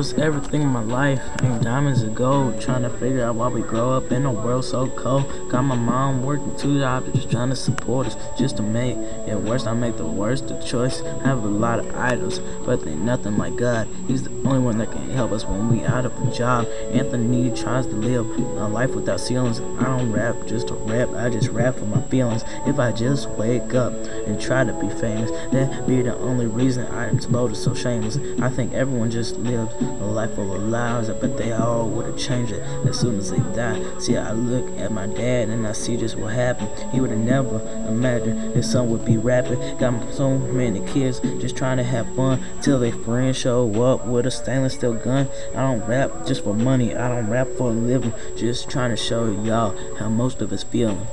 was everything in my life. Ain't diamonds and gold. Trying to figure out why we grow up in a world so cold. Got my mom working 2 jobs, just trying to support us. Just to make it worse, I make the worst of choice. I have a lot of idols, but they nothing like God. He's the only one that can help us when we out of a job. Anthony tries to live a life without ceilings. I don't rap just to rap, I just rap for my feelings. If I just wake up and try to be famous, that'd be the only reason I am exploded so shameless. I think everyone just lived a life full of lies. I bet they all would have changed it as soon as they died. See, I look at my dad and I see just what happened. He would have never imagined his son would be rapping. Got so many kids just trying to have fun till their friends show up with a stainless steel gun. I don't rap just for money, I don't rap for a living. Just trying to show y'all how most of us feeling.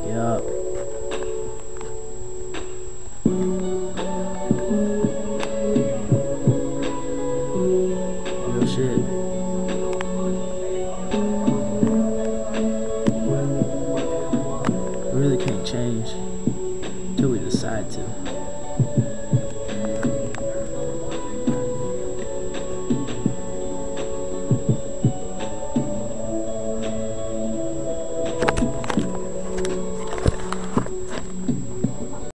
Yup. Real shit. We really can't change till we decide to.